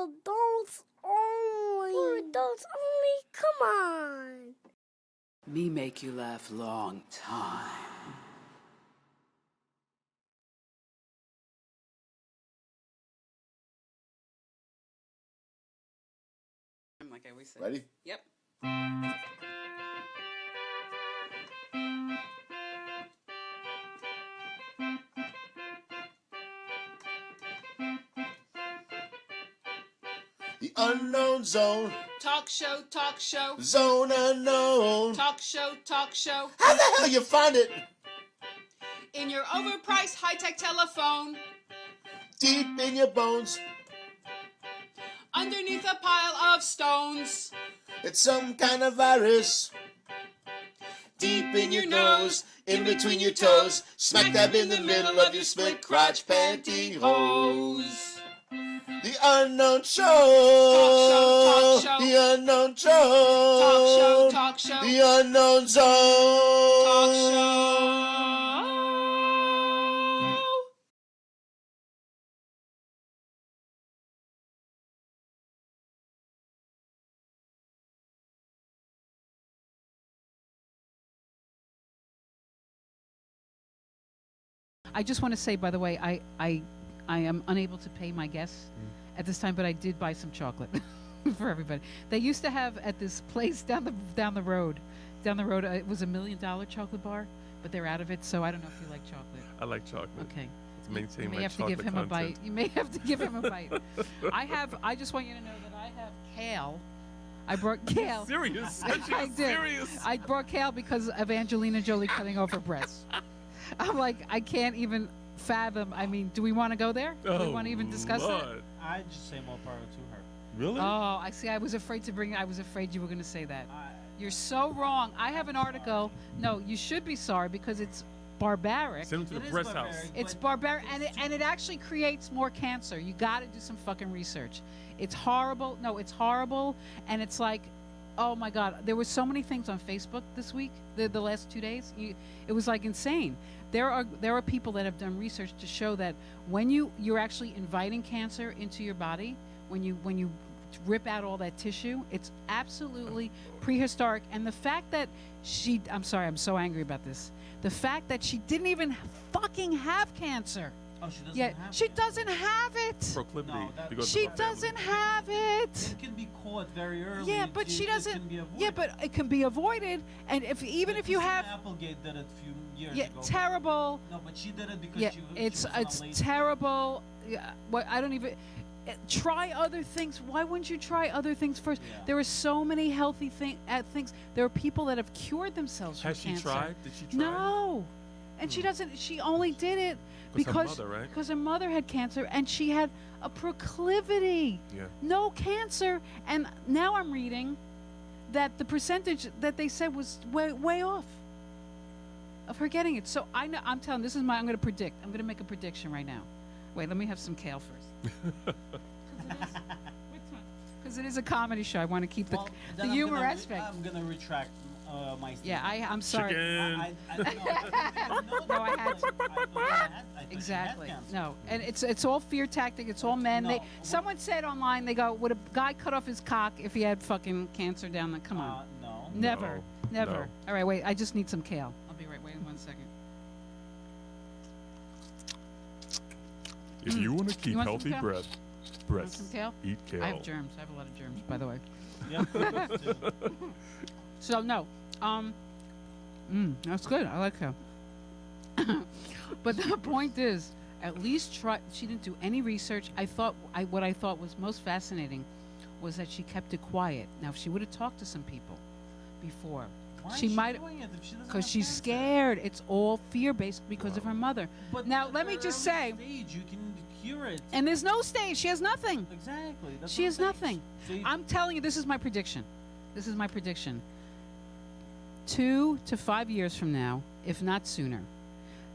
adults only. For adults only? Come on. Me make you laugh long time. Like I always say. Ready? Yep. The unknown zone. Talk show, talk show. Zone unknown. Talk show, talk show. How the hell you find it? In your overpriced high-tech telephone. Deep in your bones. Underneath a pile of stones. It's some kind of virus. Deep in your nose, in between your toes, smack dab in the middle of your split crotch pantyhose. The unknown show. Talk show, talk show. The unknown show. Talk show, talk show. The unknown zone. Talk show. I just want to say, by the way, I am unable to pay my guests at this time, but I did buy some chocolate for everybody. They used to have at this place down the road. It was $1 million chocolate bar, but they're out of it. So I don't know if you like chocolate. I like chocolate. Okay. To maintain You may my have to give him chocolate a bite. content. You may have to give him a bite. I just want you to know that I have kale. I brought kale. Serious? I did. Serious? I brought kale because of Angelina Jolie cutting off her breasts. I'm like, I can't even fathom. I mean, do we want to go there? Do we want to even discuss Lord. it? I just say more power to her. Really? Oh, I see. I was afraid you were going to say that. You're so wrong. I have an article. No, you should be sorry because it's barbaric. Send him to the breast house. It's barbaric, and it actually creates more cancer. You got to do some fucking research. It's horrible. No, it's horrible, and it's like, oh my God. There were so many things on Facebook this week, the last 2 days. It was like insane. There are people that have done research to show that when you're actually inviting cancer into your body, when you rip out all that tissue, it's absolutely prehistoric. And the fact that I'm sorry, I'm so angry about this. The fact that she didn't even fucking have cancer. Oh, she doesn't Yeah, have she it. doesn't have it. Proclivity. No, that- because She of her family. doesn't have it. It can be caught very early. Yeah, but she It doesn't. can be avoided. Yeah, but it can be avoided. And if you have, Applegate did it a few years yeah, ago. terrible. No, but she did it because Yeah, she it's was on a late terrible. Yeah, I don't even try other things. Why wouldn't you try other things first? Yeah. There are so many healthy things. There are people that have cured themselves Has from she cancer. tried? Did she try? No, and she doesn't. She only did it because her mother, right? because her mother had cancer and she had a proclivity. Yeah. No cancer, and now I'm reading that the percentage that they said was way off of her getting it. So I'm telling. I'm going to predict. I'm going to make a prediction right now. Wait, let me have some kale first. Because it is a comedy show. I want to keep the then humor aspect. I'm gonna retract my statement. Yeah, I'm sorry. Chicken. No, I had to. Exactly. No, and it's all fear tactic. It's all men. No. Someone said online, they go, would a guy cut off his cock if he had fucking cancer down there? Come on. No. Never. No. Never. No. All right, wait. I just need some kale. I'll be right. Wait 1 second. If you want to keep You want healthy some kale? breasts, some kale? eat kale. I have germs. I have a lot of germs, by the way. Yeah. So no. That's good. I like kale. But the point is, at least try. She didn't do any research. What I thought was most fascinating was that she kept it quiet. Now, if she would have talked to some people before, Why she is might, doing it if she doesn't because have she's cancer? scared. It's all fear-based because of her mother. But Now, at let me the just early say, stage, you can cure it. and there's no stage. She has nothing. Exactly. That's She what has I'm nothing. saying. I'm telling you, this is my prediction. 2 to 5 years from now, if not sooner,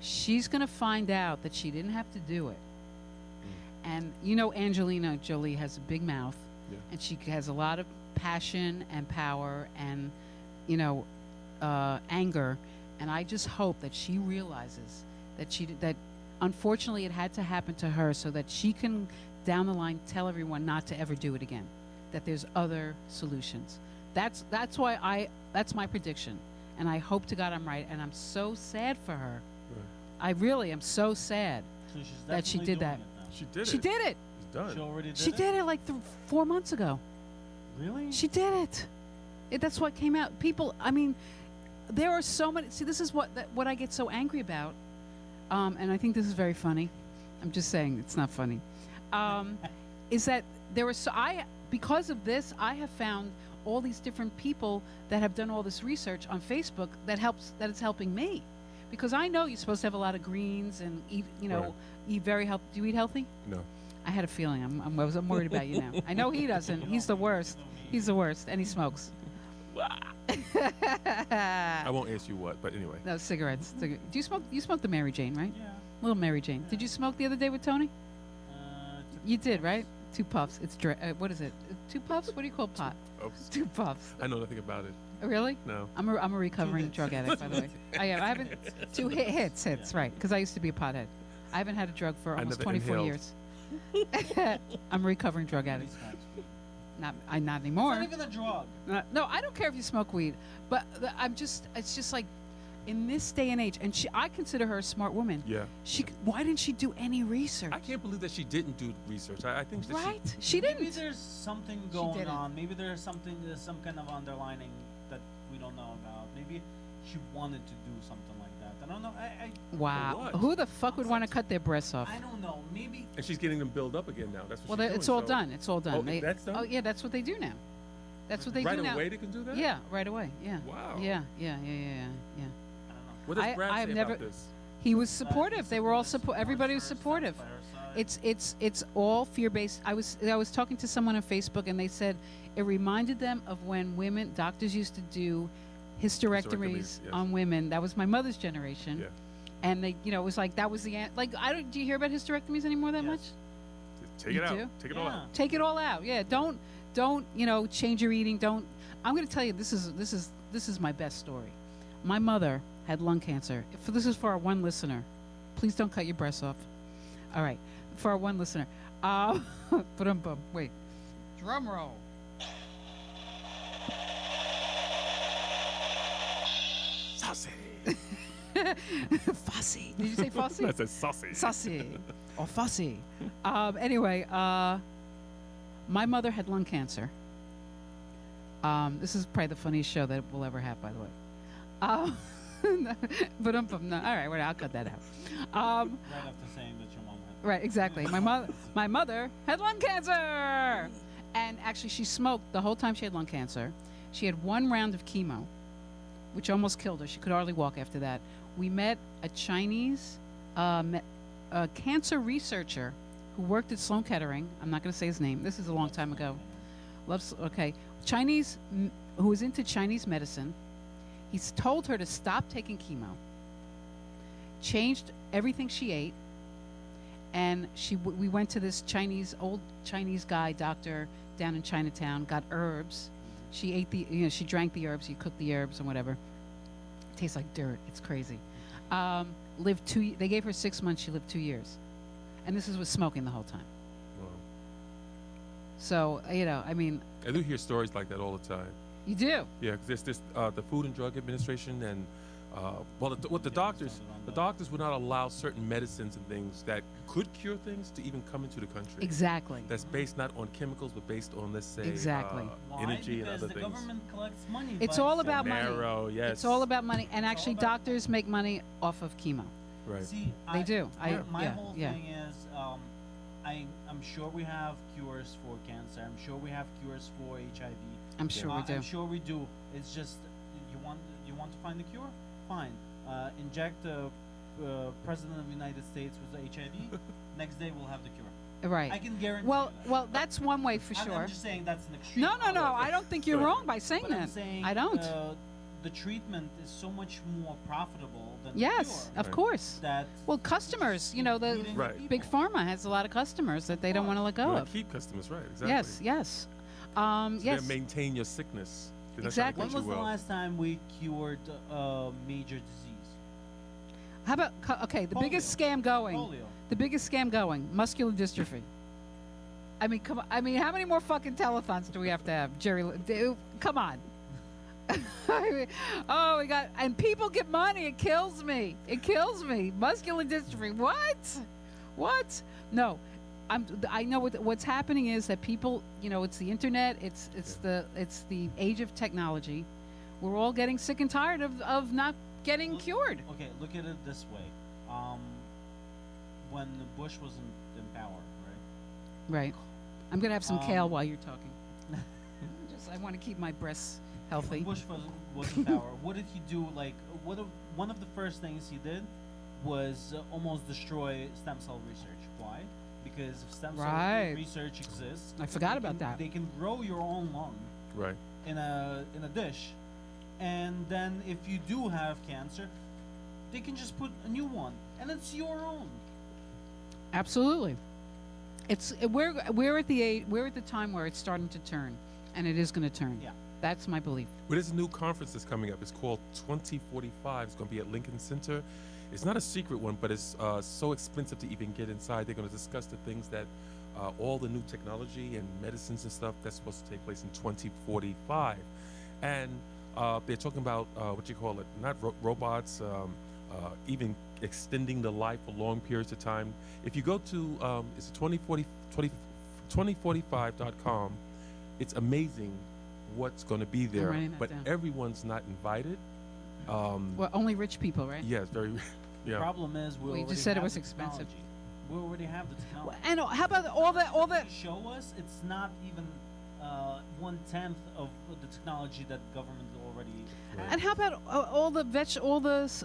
she's going to find out that she didn't have to do it. And you know, Angelina Jolie has a big mouth, Yeah. and she has a lot of passion and power and, anger. And I just hope that she realizes that unfortunately it had to happen to her so that she can down the line tell everyone not to ever do it again, that there's other solutions. That's why that's my prediction, and I hope to God I'm right, and I'm so sad for her. I really am so sad So she's that she definitely did doing that. it now. She did it. She did it. It's done. She already did She it? did it like 4 months ago. Really? She did it. That's what came out. People, I mean, there are so many. See, this is what I get so angry about, and I think this is very funny. I'm just saying it's not funny. Is that there was because of this, I have found all these different people that have done all this research on Facebook that is helping me, because I know you're supposed to have a lot of greens and eat, Right. eat very healthy. Do you eat healthy? No. I had a feeling. I'm worried about you now. I know he doesn't. He's the worst. He's the worst, and he smokes. I won't ask you what, but anyway. No, cigarettes. Do you smoke? You smoke the Mary Jane, right? Yeah. Little Mary Jane. Did you smoke the other day with Tony? You did, right? 2 puffs. It's what is it? 2 puffs? What do you call pot? Oops. 2 puffs. I know nothing about it. Really? No. I'm a recovering hits. drug addict, by the way. I haven't 2 hits, right? Because I used to be a pothead. I haven't had a drug for almost never 24 inhaled. years. I'm a recovering drug addict. Not anymore. It's not even a drug. No, I don't care if you smoke weed, but it's just like, in this day and age, and I consider her a smart woman. Yeah. Why didn't she do any research? I can't believe that she didn't do research. I think that Right? She Maybe didn't. there's something going didn't. on. Maybe there's some kind of underlining that we don't know about. Maybe she wanted to do something like that. I don't know. Wow. what? Who the fuck would want to cut their breasts off? I don't know. Maybe. and she's getting them built up again now. That's what Well, she's it's doing, all so- done. It's all done. Oh, that's done? Oh, yeah, that's what they do now. That's what they Right do now. away they can do that? Yeah, right away. Yeah. Wow. Yeah. I don't know. What does Brad I've say never- about this? He was supportive. They were all support. Everybody was Supports supportive. her side. It's all fear-based. I was talking to someone on Facebook, and they said it reminded them of when doctors used to do hysterectomies Hysterectomies, yes. on women. That was my mother's generation. Yeah. And they, it was like that was the like. Do you hear about hysterectomies anymore that Yes. much? Take You it out. do? Take it all out. Take it all out. Yeah. Don't change your eating. Don't. I'm going to tell you this is my best story. My mother had lung cancer. This is for our one listener. Please don't cut your breasts off. All right. For our one listener. Wait. Drum roll. Saucy. Fussy. Did you say fussy? That's a saucy. Sussy or fussy. Anyway, my mother had lung cancer. This is probably the funniest show that we'll ever have, by the way. But no. All right, I'll cut that out. Right after saying that your mom had. Right, exactly. My mother had lung cancer, and actually she smoked the whole time she had lung cancer. She had 1 round of chemo, which almost killed her. She could hardly walk after that. We met a Chinese cancer researcher who worked at Sloan Kettering. I'm not going to say his name. This is a long time ago. Chinese, who was into Chinese medicine. He's told her to stop taking chemo, changed everything she ate, and we went to this old Chinese guy, doctor, down in Chinatown, got herbs. She ate she drank the herbs, you cooked the herbs and whatever. It tastes like dirt. It's crazy. They gave her 6 months, she lived 2 years. And this is with smoking the whole time. Wow. So, I mean, I do hear stories like that all the time. you do. Yeah, because there's the Food and Drug Administration, and the doctors would not allow certain medicines and things that could cure things to even come into the country. Exactly. That's based not on chemicals, but based on, let's say, Exactly. Why? energy and Because other the things. government collects money. It's by all selling about it. money. Marrow, yes. It's all about money. And It's all actually, about doctors make money off of chemo. Right. See, They do. My Yeah, whole yeah. thing is, I'm sure we have cures for cancer. I'm sure we have cures for HIV. I'm sure we do. I'm sure we do. It's just you want to find the cure? Fine. Inject the president of the United States with HIV. Next day we'll have the cure. I Right. can guarantee. Well, you that. well, that's one way for sure. I'm just saying that's an extreme. No. I don't think you're wrong by saying But I'm that. saying, I don't. The treatment is so much more profitable than Yes, the cure. of Right. course. That Well, customers, the leading Right. people. big pharma has a lot of customers that they don't want to let You go want of. to keep customers, right? Exactly. Yes. So Yes. they maintain your sickness. They're not Exactly. trying to When get was you the well. last time we cured a major disease? How about the biggest Polio. scam going? Polio. The biggest scam going, muscular dystrophy. I mean, come on. I mean, how many more fucking telethons do we have to have, Jerry? Come on. I mean, oh, we got, and people get money. It kills me. It kills me. Muscular dystrophy. What? No, I know what's happening is that people, it's the internet. It's the age of technology. We're all getting sick and tired of not getting cured. Okay, look at it this way. When Bush was in power, right? Right. I'm gonna have some kale while you're talking. I want to keep my breasts healthy. When Bush was in power, what did he do? Like, one of the first things he did was almost destroy stem cell research. Why? Because if stem cell research exists, I forgot about that. They can grow your own lung, Right. in a dish, and then if you do have cancer, they can just put a new one, and it's your own. Absolutely. We're at the time where it's starting to turn, and it is going to turn. Yeah. That's my belief. Well, there's a new conference that's coming up. It's called 2045. It's going to be at Lincoln Center. It's not a secret one, but it's so expensive to even get inside. They're going to discuss the things that all the new technology and medicines and stuff that's supposed to take place in 2045. And they're talking about not robots, even extending the life for long periods of time. If you go to it's 2045.com, it's amazing what's going to be there, but everyone's not invited. Well, only rich people, right? Yes, very. Yeah. The problem is you just said it was expensive. We already have the technology. And how about all that? Show us it's not even 1/10 of the technology that government already has. And how about all the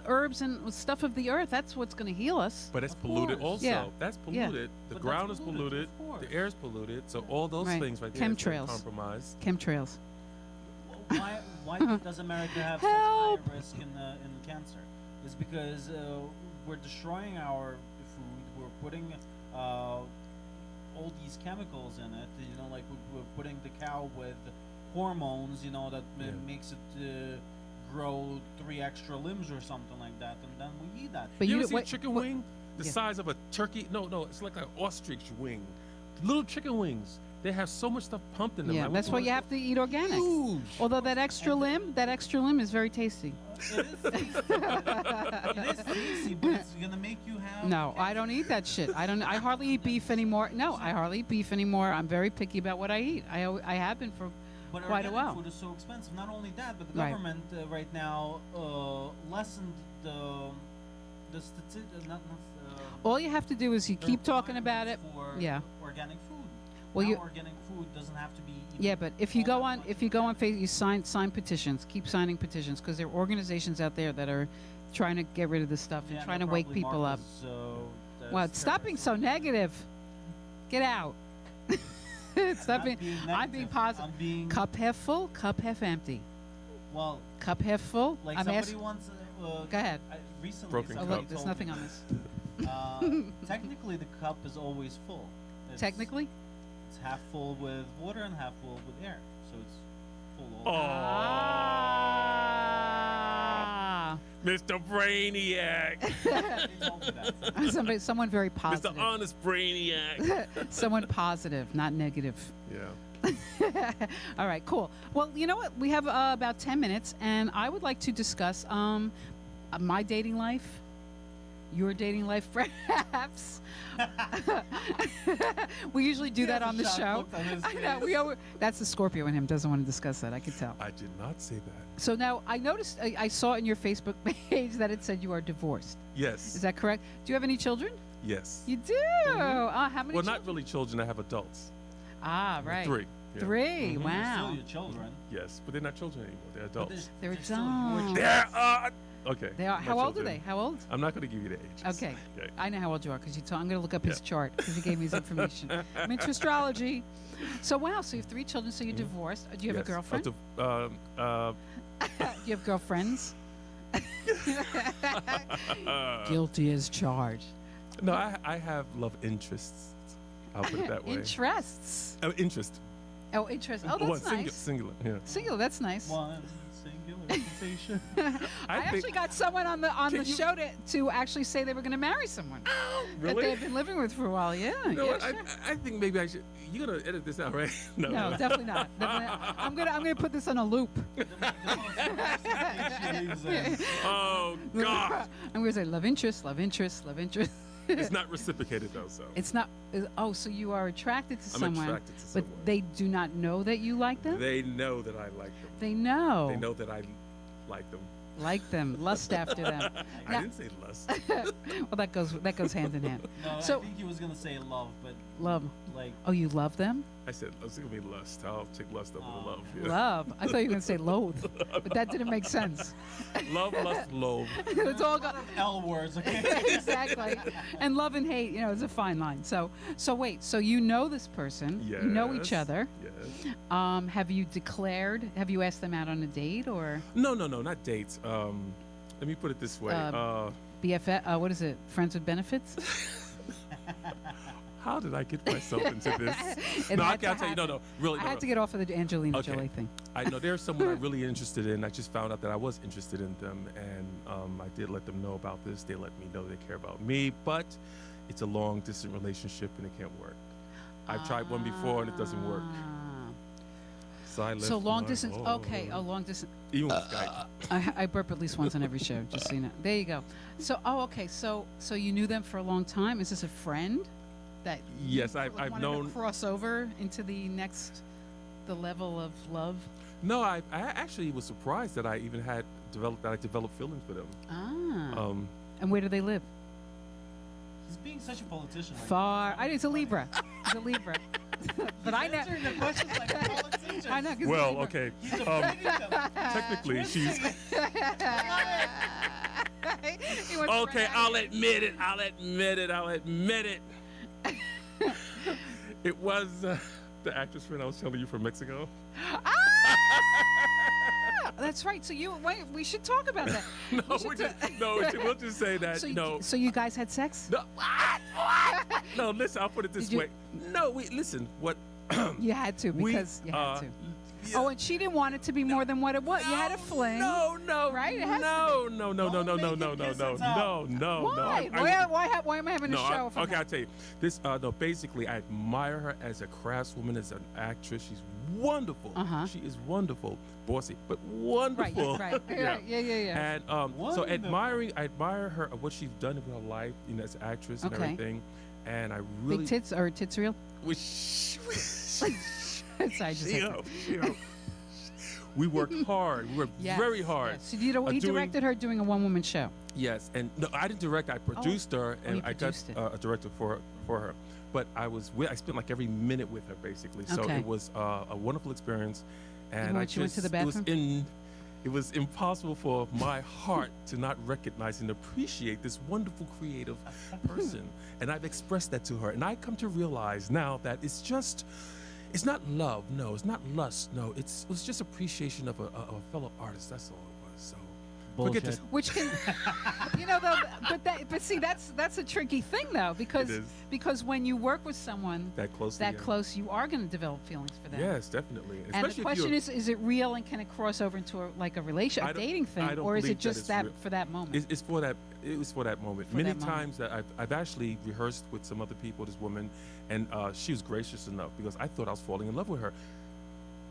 herbs and stuff of the earth? That's what's going to heal us. But it's polluted also. Yeah. That's polluted. But The ground is that's polluted. polluted, The air is polluted. So all those things right there is compromised. Chemtrails. Why does America have such high risk in cancer? It's because we're destroying our food. We're putting all these chemicals in it. Like we're putting the cow with hormones. That makes it grow 3 extra limbs or something like that, and then we eat that. But you ever see a chicken wing the size of a turkey? No, it's like an ostrich wing. Little chicken wings. They have so much stuff pumped in them. Yeah, that's why you have to eat organic. Huge. Although that extra limb is very tasty. It is tasty, but it's gonna make you have. No, I don't eat that shit. I hardly eat beef anymore. No, I hardly eat beef anymore. I'm very picky about what I eat. I have been for quite a while. Food is so expensive. Not only that, but the government right now lessened the all you have to do is you keep talking about it. For organic food. Well, organic food doesn't have to be. Yeah, but if you go on Facebook, you sign petitions. Keep signing petitions because there are organizations out there that are trying to get rid of this stuff and trying to wake people up. Well, stop being so negative. Get out. I'm being positive. Cup half full, cup half empty. Well, cup half full. Like somebody wants. Go ahead. Recently, broken cup. Look, there's nothing on this. Technically, the cup is always full. Technically? It's half full with water and half full with air. So it's full all Mr. Brainiac. Someone very positive. Mr. Honest Brainiac. Someone positive, not negative. Yeah. All right, cool. Well, you know what? We have about 10 minutes, and I would like to discuss my dating life, your dating life, perhaps. We usually do that on the show. I know. That's the Scorpio in him. Doesn't want to discuss that. I can tell. I did not say that. So now I noticed, I saw in your Facebook page that it said you are divorced. Yes. Is that correct? Do you have any children? Yes. You do? Mm-hmm. How many Well, children? not really children. I have adults. Ah, right. 3. Yeah. 3. Mm-hmm. Wow. Still your children. Yes, but they're not children anymore. They're adults. They're still your adults. children. Okay. They are. my How old are children. they? How old? I'm not going to give you the age. Okay. I know how old you are because you told. I'm going to look up his Yeah. chart because he gave me his information. I'm into astrology. So wow. So you have 3 children. So you're divorced. Do you have a girlfriend? Do you have girlfriends? Guilty as charged. No, I have love interests. I'll put it that way. Interests. Interest. Oh, interest. Oh, that's nice. Singular. Yeah. Singular. That's nice. One singular sensation. I actually got someone on the show to actually say they were going to marry someone Oh, that really? they've been living with for a while. Yeah. You know yeah, what? sure. I think maybe I should. you're gonna edit this out, right? No, definitely not. Definitely not. I'm gonna put this on a loop. Oh God. I'm gonna say love interest, love interest, love interest. It's not reciprocated though, so. It's not. Oh, so you are attracted to I'm someone, attracted to but someone. they do not know that you like them. They know that I like them. They know. They know that I like them. Like them, lust after them. I Now- didn't say lust. Well, that goes hand in hand. No, So- I think he was gonna say love, but Love. like Oh, you love them? I said it's gonna be lust. I'll take lust over the love. Yeah. Love. I thought you were gonna say loathe, but that didn't make sense. Love, lust, loathe. It's all got L words. Okay. exactly. And love and hate, is a fine line. So wait. So you know this person. Yes. You know each other. Yes. Have you declared? Have you asked them out on a date or No, not dates. Let me put it this way. BFF? What is it? Friends with benefits? How did I get myself into this? It No, I had to can't tell you. No, happen. really. I no, had to get off of the Angelina Okay. Jolie thing. I know there's someone I'm really interested in. I just found out that I was interested in them, and I did let them know about this. They let me know they care about me, but it's a long distance relationship and it can't work. I've tried one before and it doesn't work. Ah. So I left. So long my- distance. oh, Okay, a long distance. Even with Skype. I burp at least once on every show. Just so you know. There you go. So okay. So you knew them for a long time. Is this a friend that? Yes, you I've wanted known. to cross over into the level of love. No, I actually was surprised that I even developed feelings for them. Ah. And where do they live? He's being such a politician. Like, Far. It's a Libra. It's a Libra. But I know. answering the questions like a politician. I know. 'cause Well, Libra. okay. He's defending them. Technically, she's He wants to okay. run out I'll of admit it. I'll admit it. It was the actress friend I was telling you from Mexico. That's right. So we should talk about that. No, We should we'll just say that. So you guys had sex? No, what? No, listen. I'll put it this Did you- way. No, listen. What? You had to because you had to. Yeah. Oh, and she didn't want it to be more than what it was. You had a fling. No, Right? It has to no, be. no. Why? Why am I having a show? if I'm Okay, not- I'll tell you. This, no, basically, I admire her as a craftswoman, as an actress. She's wonderful. Uh-huh. She is wonderful. Bossy, but Right, wonderful. right. Yeah. And so Wonderful. I admire her, what she's done in her life, as an actress and Okay. everything. And I really. Big tits or tits real? Sorry, just had to- We worked hard. We worked Yes, very hard. yes. So you doing- directed her doing a one-woman show. Yes, and no, I didn't direct. I produced her, you and I got produced it. a director for her. But I spent like every minute with her basically. So Okay. it was a wonderful experience, and when she went to the it was impossible for my heart to not recognize and appreciate this wonderful creative person. And I've expressed that to her, and I come to realize now that it's not love, no, it's not lust, no, it was just appreciation of a fellow artist. That's all it was. So forget this. Which can, but see, that's a tricky thing though, It is. because when you work with someone That close. that together. close, you are going to develop feelings for them. Yes, definitely. And the Especially if question you're- is it real and can it cross over into a relationship, I a don't- dating I thing, don't or is believe it that just it's that real. for that moment? It's for that. It was for that moment. For Many that moment. times that I've actually rehearsed with some other people, this woman, and she was gracious enough because I thought I was falling in love with her,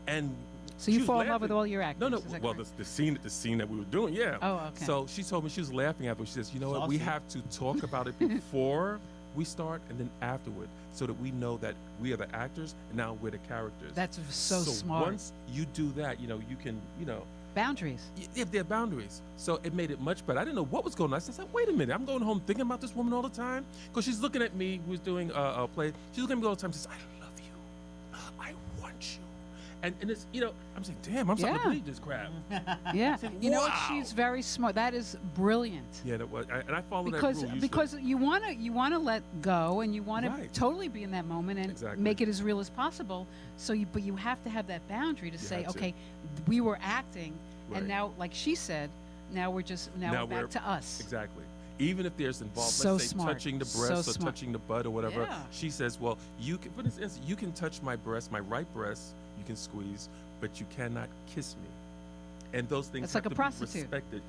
and So she you was fall in love laughing. with all your actors? No, is that well, correct? the scene that we were doing, yeah. Oh, okay. So she told me she was laughing afterwards. She says, "You know what? We Saucy. have to talk about it before we start, and then afterward, so that we know that we are the actors, and now we're the characters." That's so smart. Once you do that, you can, Boundaries. if there are boundaries. So it made it much better. I didn't know what was going on. I said, wait a minute. I'm going home thinking about this woman all the time. Because she's looking at me, who's doing a play. She's looking at me all the time. She says, I love you. I want you. And it's, I'm saying, damn, I'm starting to Yeah. believe this crap. Yeah. You know what? Wow. She's very smart. That is brilliant. Yeah, that was, and I followed that Because rule usually. because you want to let go and you want to Right. totally be in that moment and Exactly. make it as real as possible. But you have to have that boundary to say, have to. okay, we were acting, Right. and now, like she said, now we're back to us. Exactly. Even if there's involved, So let's say smart. touching the So breast or smart. touching the butt or whatever, Yeah. she says, well, you can, for instance, you can touch my breast, my right breast, you can squeeze, but you cannot kiss me. And those things It's have like a to prostitute. be respected.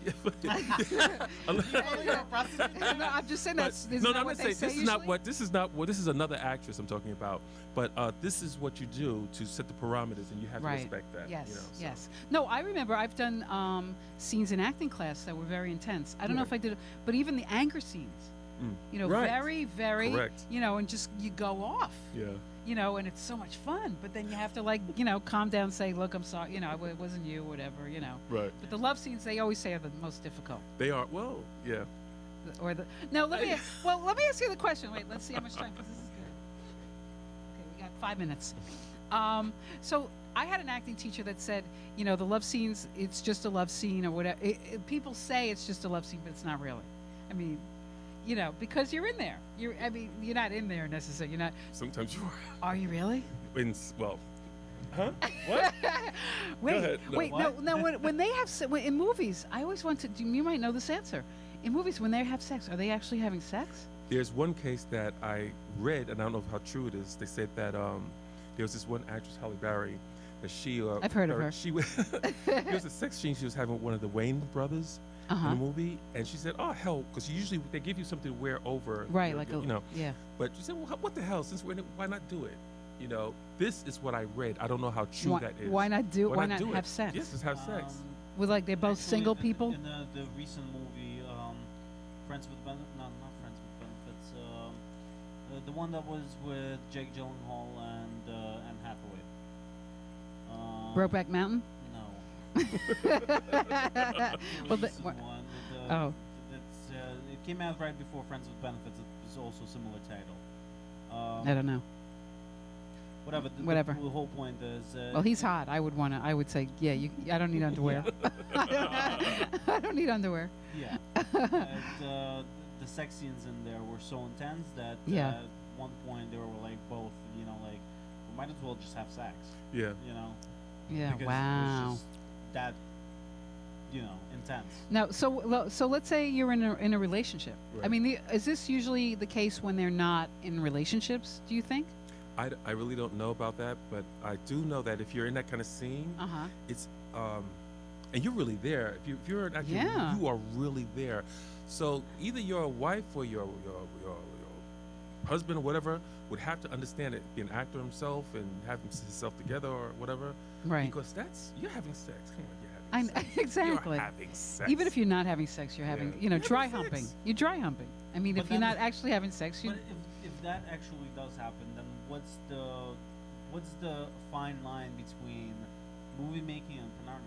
No, I'm just saying But- that's isn't no, that I'm what not they saying say this is usually? not what this is not what this is another actress I'm talking about. But this is what you do to set the parameters, and you have to respect that. Yes, you know, so. yes. No, I remember I've done scenes in acting class that were very intense. I don't know if I did, but even the anger scenes, you know, Right. very, very, Correct. you know, and just you go off, Yeah. you know, and it's so much fun. But then you have to like, you know, calm down, say, look, I'm sorry, you know, it wasn't you, whatever, you know. Right. But the love scenes they always say are the most difficult. They are. Well, yeah. Or the no, let me ask you the question. Wait, let's see how much time because this is good. Okay, we got 5 minutes. So I had an acting teacher that said, you know, the love scenes, it's just a love scene or whatever. People say it's just a love scene, but it's not really. I mean, you know, because you're in there. You're not in there necessarily. You're not. Sometimes you Are you really? are. Well. Huh? What? Wait, ahead. No. wait, What? no. When they have in movies, I always want to. You might know this answer. In movies, when they have sex, are they actually having sex? There's one case that I read, and I don't know how true it is. They said that there was this one actress, Halle Berry, that she. I've heard of her. She there was a sex scene she was having with one of the Wayne brothers in the movie, and she said, "Oh hell," because usually they give you something to wear over, Right, like a you know. yeah. But she said, "Well, what the hell? Since why not do it?" You know, this is what I read. I don't know how true Why, that is. why not do? Why not do have it? sex? Yes, just have sex. With like they're both Actually, single in- people. In the recent movie, Friends with Benefits, not Friends with Benefits, the one that was with Jake Gyllenhaal and Anne Hathaway. Brokeback Mountain. No. Well, Recent what- one. Oh. It came out right before Friends with Benefits. It was also a similar title. I don't know. Whatever. Whatever. The whole point is. Well, he's hot. I would say, yeah. I don't need underwear. I don't need underwear. Yeah. The sex scenes in there were so intense that Yeah. at one point they were like both, you know, like we might as well just have sex, Yeah. you know. Yeah. Because it Wow. was just that, you know, intense. Now, so let's say you're in a relationship. I Right. mean, is this usually the case when they're not in relationships? Do you think? I really don't know about that, but I do know that if you're in that kind of scene, Uh huh. it's and you're really there. If you're an actor, Yeah. you are really there. So either your wife or your husband or whatever would have to understand it, be an actor himself and have himself together or whatever. Right. Because you're having sex. Come on, you're I having sex. exactly. You're having sex. Even if you're not having sex, you're having, Yeah. you know, You're dry having humping. sex. You're dry humping. I mean, But if you're then- not actually having sex, you. But if that actually does happen, then what's the fine line between movie making and pornography?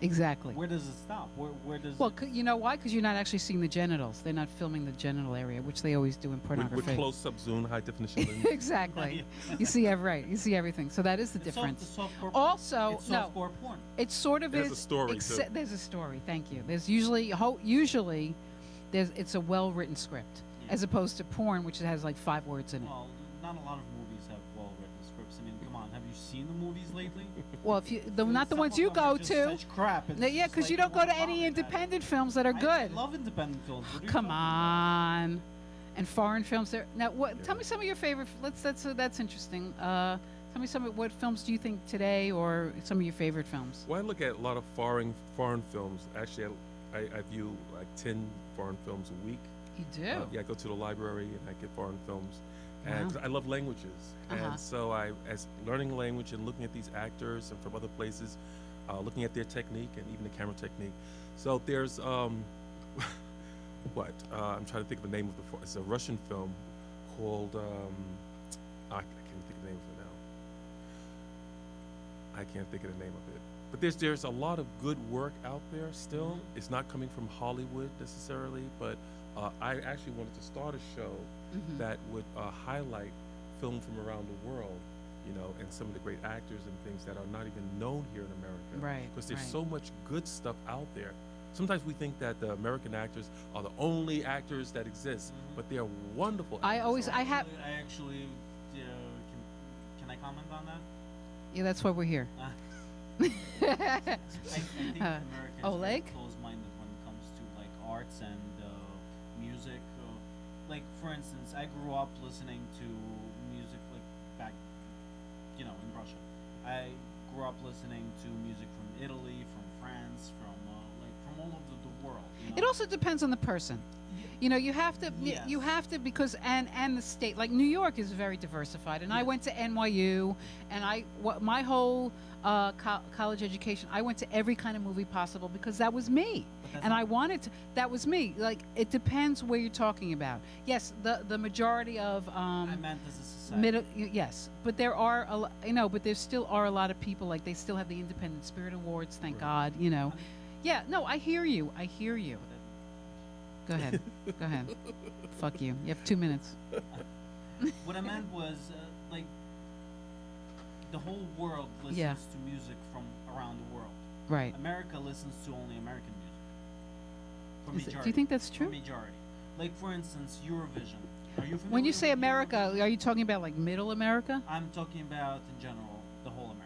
Exactly. Where does it stop? Where does Well, it, you know why? Because you're not actually seeing the genitals. They're not filming the genital area, which they always do in with pornography. close-up zoom, high definition lens. Exactly. You see You see everything. So that is the it's difference. softcore Also, it's no. softcore porn. It sort of There's is. a story, too. There's a story. Thank you. There's usually it's a well-written script, Yeah. as opposed to porn, which has like 5 words in it. Well, not a lot of movies have well-written scripts. I mean, come on, have you seen the movies lately? Well, if you not the Some ones of you them are go just to. Such crap. It's Yeah, just because like you don't go wanna to any vomit at it. independent films that are I good. love independent films. What are you Come talking about? on. And foreign films. Now, what? Yeah. Tell me some of your favorite. That's interesting. Tell me what films do you think today, or some of your favorite films? Well, I look at a lot of foreign films. Actually, I view like 10 foreign films a week. You do. Yeah, I go to the library and I get foreign films. Wow. And 'cause I love languages. Uh-huh. And so as learning language and looking at these actors and from other places, looking at their technique and even the camera technique. So there's, what? I'm trying to think of the name of it's a Russian film called, I can't think of the name of it now. I can't think of the name of it. But there's a lot of good work out there still. Mhm. It's not coming from Hollywood necessarily, but I actually wanted to start a show Mhm. that would highlight film from around the world, you know, and some of the great actors and things that are not even known here in America. Right, Because there's right. so much good stuff out there. Sometimes we think that the American actors are the only actors that exist, Mhm. but they're wonderful. I actors always- also. I have- I actually, can I comment on that? Yeah, that's why we're here. I think Americans are Oleg? very close-minded when it comes to like arts and music. Like for instance, I grew up listening to music like back, in Russia. I grew up listening to music from Italy, from France, from all over the world. You know? It also depends on the person. You know, you have to, Yes. you have to, because and the state, like New York is very diversified, and I Yes. went to NYU, and my whole college education, I went to every kind of movie possible because that was me, But that's and not- I wanted to. That was me. Like, it depends where you're talking about. Yes, the majority of I meant as a society. middle, yes, but there are but there still are a lot of people, like, they still have the Independent Spirit Awards, thank Right. God, you know. Yeah, no, I hear you. Go ahead. Go ahead. Fuck you. You have 2 minutes. What I meant was, like, the whole world listens Yeah. to music from around the world. Right. America listens to only American music. For Do majority. you think that's For true? majority. Like, for instance, Eurovision. Are you familiar When you with say America, Eurovision? are you talking about like middle America? I'm talking about in general the whole America.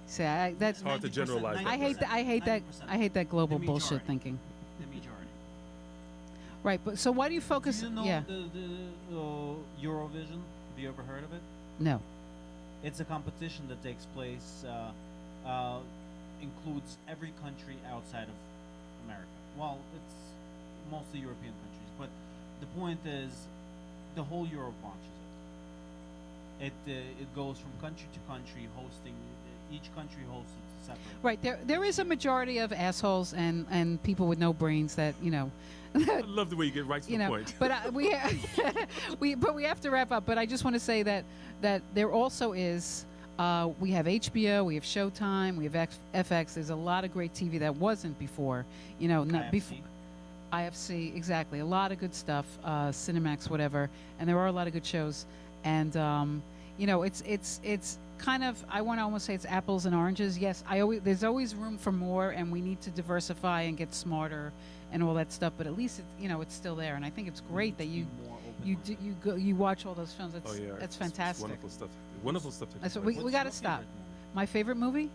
See, that's hard to 90%, generalize that, I hate that. I hate that. 90%. I hate that global The bullshit majority. thinking. The majority. Right, but so why do you focus? Do you know Yeah. the Eurovision? Have you ever heard of it? No. It's a competition that takes place, includes every country outside of America. Well, it's mostly European countries, but the point is, the whole Europe watches it. It goes from country to country, hosting. Each country hosts it separately. Right. There is a majority of assholes and people with no brains that I love the way you get right to the point. But we we have to wrap up. But I just want to say that there also is. We have HBO, we have Showtime, we have FX. There's a lot of great TV that wasn't before. Not before. IFC, exactly. A lot of good stuff, Cinemax, whatever, and there are a lot of good shows. And it's kind of, I want to almost say it's apples and oranges. Yes, there's always room for more, and we need to diversify and get smarter and all that stuff. But at least it's still there, and I think it's great that you watch all those films. That's It's fantastic. wonderful stuff. Wonderful stuff. That's what Taking we place. got to stop. My favorite movie?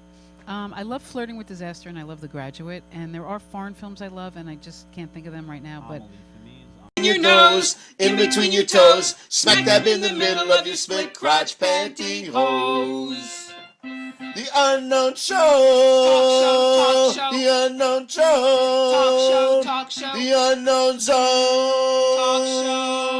I love Flirting with Disaster, and I love The Graduate. And there are foreign films I love, and I just can't think of them right now. But In your nose, in between your toes, smack dab in the middle of your split crotch pantyhose. The unknown show. Talk show. The unknown show. Talk show. The unknown zone. Talk show.